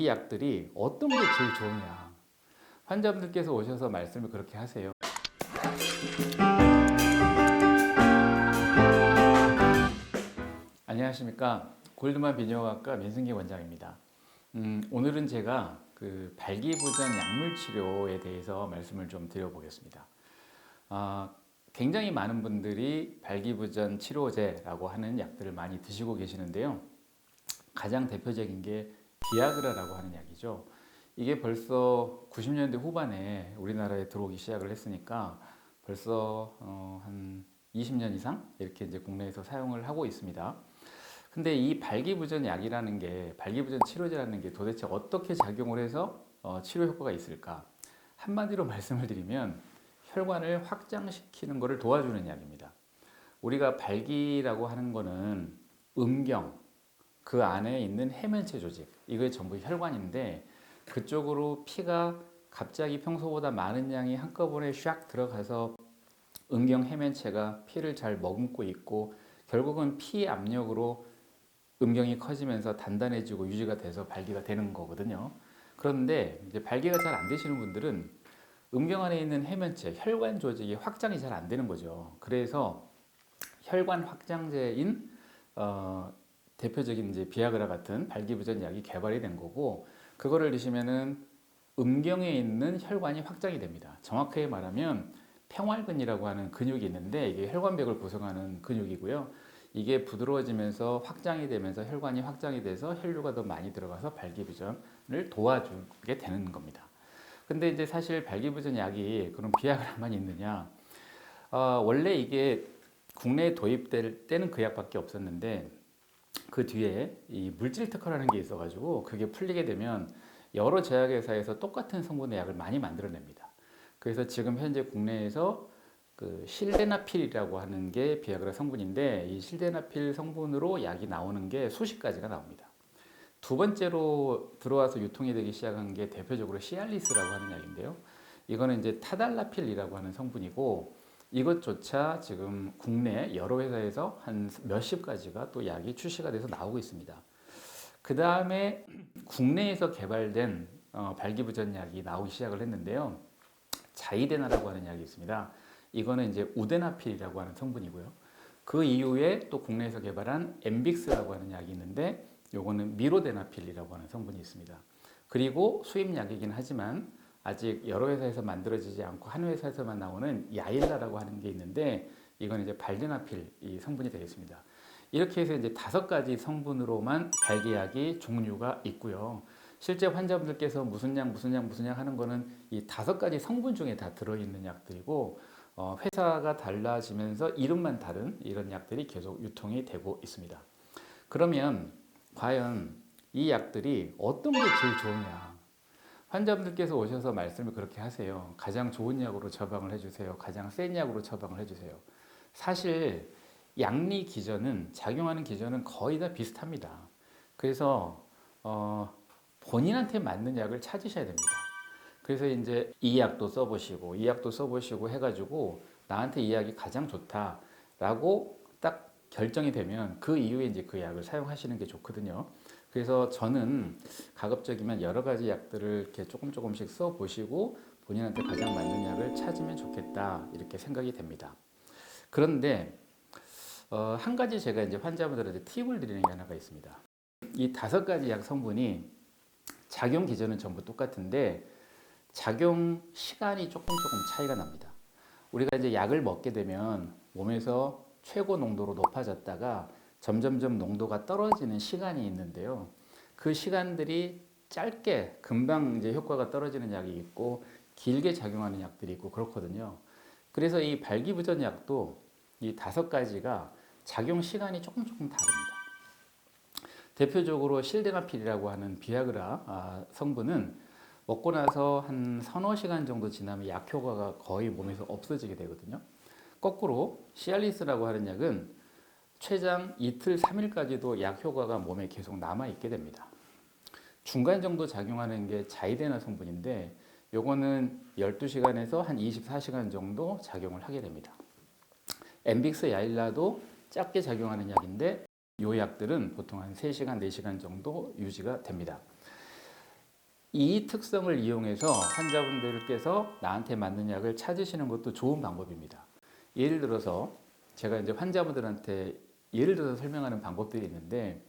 이 약들이 어떤 게 제일 좋으냐. 환자분들께서 오셔서 말씀을 그렇게 하세요. 안녕하십니까. 골드만 비뇨기과 민승기 원장입니다. 오늘은 제가 그 발기부전 약물 치료에 대해서 말씀을 좀 드려보겠습니다. 굉장히 많은 분들이 발기부전 치료제라고 하는 약들을 많이 드시고 계시는데요. 가장 대표적인 게 비아그라라고 하는 약이죠. 이게 벌써 90년대 후반에 우리나라에 들어오기 시작을 했으니까 벌써 한 20년 이상 이렇게 이제 국내에서 사용을 하고 있습니다. 근데 이 발기부전 약이라는 게, 발기부전 치료제라는 게 도대체 어떻게 작용을 해서 치료 효과가 있을까? 한마디로 말씀을 드리면 혈관을 확장시키는 것을 도와주는 약입니다. 우리가 발기라고 하는 거는 음경, 그 안에 있는 해면체 조직, 이게 전부 혈관인데 그쪽으로 피가 갑자기 평소보다 많은 양이 한꺼번에 샥 들어가서 음경 해면체가 피를 잘 머금고 있고 결국은 피 압력으로 음경이 커지면서 단단해지고 유지가 돼서 발기가 되는 거거든요. 그런데 이제 발기가 잘 안 되시는 분들은 음경 안에 있는 해면체, 혈관 조직이 확장이 잘 안 되는 거죠. 그래서 혈관 확장제인 대표적인 이제 비아그라 같은 발기부전 약이 개발이 된 거고, 그거를 드시면은 음경에 있는 혈관이 확장이 됩니다. 정확하게 말하면 평활근이라고 하는 근육이 있는데 이게 혈관벽을 구성하는 근육이고요. 이게 부드러워지면서 확장이 되면서 혈관이 확장이 돼서 혈류가 더 많이 들어가서 발기부전을 도와주게 되는 겁니다. 근데 이제 사실 발기부전 약이 그런 비아그라만 있느냐? 원래 이게 국내에 도입될 때는 그 약밖에 없었는데 그 뒤에 이 물질 특허라는 게 있어가지고 그게 풀리게 되면 여러 제약회사에서 똑같은 성분의 약을 많이 만들어냅니다. 그래서 지금 현재 국내에서 그 실데나필이라고 하는 게 비아그라 성분인데 이 실데나필 성분으로 약이 나오는 게 수십 가지가 나옵니다. 두 번째로 들어와서 유통이 되기 시작한 게 대표적으로 시알리스라고 하는 약인데요. 이거는 이제 타달라필이라고 하는 성분이고 이것조차 지금 국내 여러 회사에서 한 몇십 가지가 또 약이 출시가 돼서 나오고 있습니다. 그 다음에 국내에서 개발된 발기부전 약이 나오기 시작을 했는데요. 자이데나라고 하는 약이 있습니다. 이거는 이제 우데나필이라고 하는 성분이고요. 그 이후에 또 국내에서 개발한 엠빅스라고 하는 약이 있는데 요거는 미로데나필이라고 하는 성분이 있습니다. 그리고 수입약이긴 하지만 아직 여러 회사에서 만들어지지 않고 한 회사에서만 나오는 야일라라고 하는 게 있는데 이건 이제 발데나필 이 성분이 되겠습니다. 이렇게 해서 이제 5가지 성분으로만 발기약이 종류가 있고요. 실제 환자분들께서 무슨 약 하는 거는 이 5가지 성분 중에 다 들어있는 약들이고 회사가 달라지면서 이름만 다른 이런 약들이 계속 유통이 되고 있습니다. 그러면 과연 이 약들이 어떤 게 제일 좋으냐? 환자분들께서 오셔서 말씀을 그렇게 하세요. 가장 좋은 약으로 처방을 해주세요. 가장 센 약으로 처방을 해주세요. 사실 약리 기전은 작용하는 기전은 거의 다 비슷합니다. 그래서 본인한테 맞는 약을 찾으셔야 됩니다. 그래서 이제 이 약도 써보시고 이 약도 써보시고 해가지고 나한테 이 약이 가장 좋다라고 딱 결정이 되면 그 이후에 이제 그 약을 사용하시는 게 좋거든요. 그래서 저는 가급적이면 여러 가지 약들을 이렇게 조금씩 써보시고 본인한테 가장 맞는 약을 찾으면 좋겠다 이렇게 생각이 됩니다. 그런데 한 가지 제가 이제 환자분들한테 팁을 드리는 게 하나가 있습니다. 이 5가지 약 성분이 작용 기전은 전부 똑같은데 작용 시간이 조금 차이가 납니다. 우리가 이제 약을 먹게 되면 몸에서 최고 농도로 높아졌다가 점점점 농도가 떨어지는 시간이 있는데요. 그 시간들이 짧게 금방 이제 효과가 떨어지는 약이 있고 길게 작용하는 약들이 있고 그렇거든요. 그래서 이 발기부전 약도 이 5가지가 작용 시간이 조금 다릅니다. 대표적으로 실데나필이라고 하는 비아그라 성분은 먹고 나서 한 서너 시간 정도 지나면 약 효과가 거의 몸에서 없어지게 되거든요. 거꾸로 시알리스라고 하는 약은 최장 이틀, 3일까지도 약 효과가 몸에 계속 남아있게 됩니다. 중간 정도 작용하는 게 자이데나 성분인데 요거는 12시간에서 한 24시간 정도 작용을 하게 됩니다. 엠빅스 야일라도 짧게 작용하는 약인데 요 약들은 보통 한 3시간, 4시간 정도 유지가 됩니다. 이 특성을 이용해서 환자분들께서 나한테 맞는 약을 찾으시는 것도 좋은 방법입니다. 예를 들어서 제가 이제 환자분들한테 예를 들어서 설명하는 방법들이 있는데,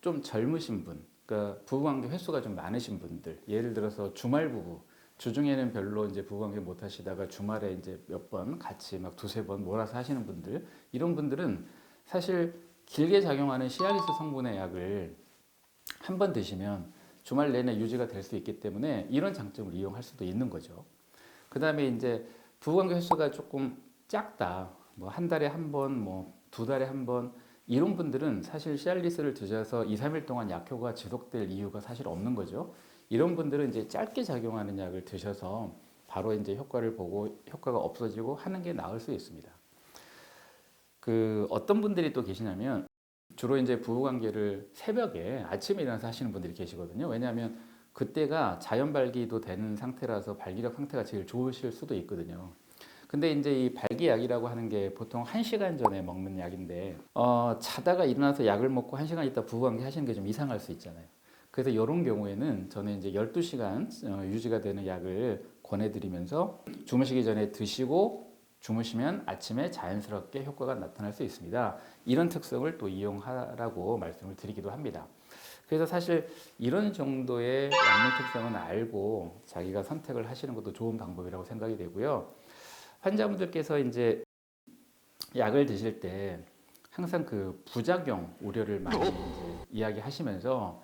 좀 젊으신 분, 그러니까 부부관계 횟수가 좀 많으신 분들, 예를 들어서 주말 부부, 주중에는 별로 이제 부부관계 못 하시다가 주말에 이제 몇 번 같이 막 두세 번 몰아서 하시는 분들, 이런 분들은 사실 길게 작용하는 시아리스 성분의 약을 한 번 드시면 주말 내내 유지가 될 수 있기 때문에 이런 장점을 이용할 수도 있는 거죠. 그 다음에 이제 부부관계 횟수가 조금 작다. 뭐 한 달에 한 번, 뭐 두 달에 한 번, 이런 분들은 사실 시알리스를 드셔서 2, 3일 동안 약효가 지속될 이유가 사실 없는 거죠. 이런 분들은 이제 짧게 작용하는 약을 드셔서 바로 이제 효과를 보고 효과가 없어지고 하는 게 나을 수 있습니다. 그 어떤 분들이 또 계시냐면 주로 이제 부부관계를 새벽에 아침에 일어나서 하시는 분들이 계시거든요. 왜냐하면 그때가 자연 발기도 되는 상태라서 발기력 상태가 제일 좋으실 수도 있거든요. 근데 이제 이 발기약이라고 하는 게 보통 1시간 전에 먹는 약인데, 자다가 일어나서 약을 먹고 1시간 있다 부부관계 하시는 게 좀 이상할 수 있잖아요. 그래서 이런 경우에는 저는 이제 12시간 유지가 되는 약을 권해드리면서 주무시기 전에 드시고 주무시면 아침에 자연스럽게 효과가 나타날 수 있습니다. 이런 특성을 또 이용하라고 말씀을 드리기도 합니다. 그래서 사실 이런 정도의 약물 특성은 알고 자기가 선택을 하시는 것도 좋은 방법이라고 생각이 되고요. 환자분들께서 이제 약을 드실 때 항상 그 부작용 우려를 많이 이제 이야기하시면서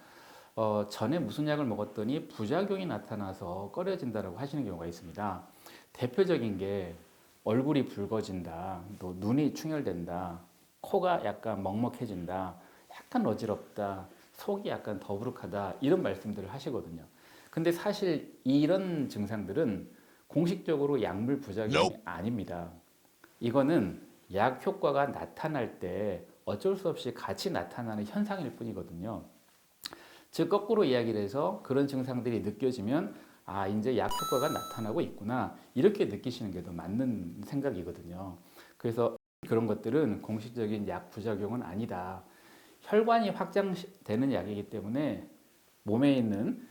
전에 무슨 약을 먹었더니 부작용이 나타나서 꺼려진다라고 하시는 경우가 있습니다. 대표적인 게 얼굴이 붉어진다, 또 눈이 충혈된다, 코가 약간 먹먹해진다, 약간 어지럽다, 속이 약간 더부룩하다, 이런 말씀들을 하시거든요. 근데 사실 이런 증상들은 공식적으로 약물 부작용이 아닙니다. 이거는 약 효과가 나타날 때 어쩔 수 없이 같이 나타나는 현상일 뿐이거든요. 즉 거꾸로 이야기를 해서 그런 증상들이 느껴지면 아 이제 약 효과가 나타나고 있구나 이렇게 느끼시는 게 더 맞는 생각이거든요. 그래서 그런 것들은 공식적인 약 부작용은 아니다. 혈관이 확장되는 약이기 때문에 몸에 있는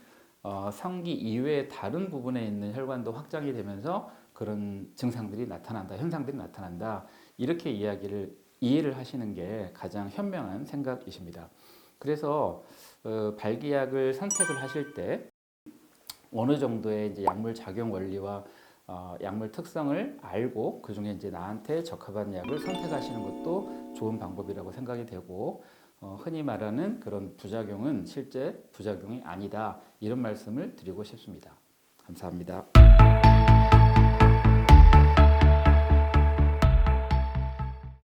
성기 이외의 다른 부분에 있는 혈관도 확장이 되면서 그런 증상들이 나타난다, 현상들이 나타난다. 이렇게 이해를 하시는 게 가장 현명한 생각이십니다. 그래서 발기약을 선택을 하실 때 어느 정도의 이제 약물 작용 원리와 약물 특성을 알고 그 중에 이제 나한테 적합한 약을 선택하시는 것도 좋은 방법이라고 생각이 되고 흔히 말하는 그런 부작용은 실제 부작용이 아니다 이런 말씀을 드리고 싶습니다. 감사합니다.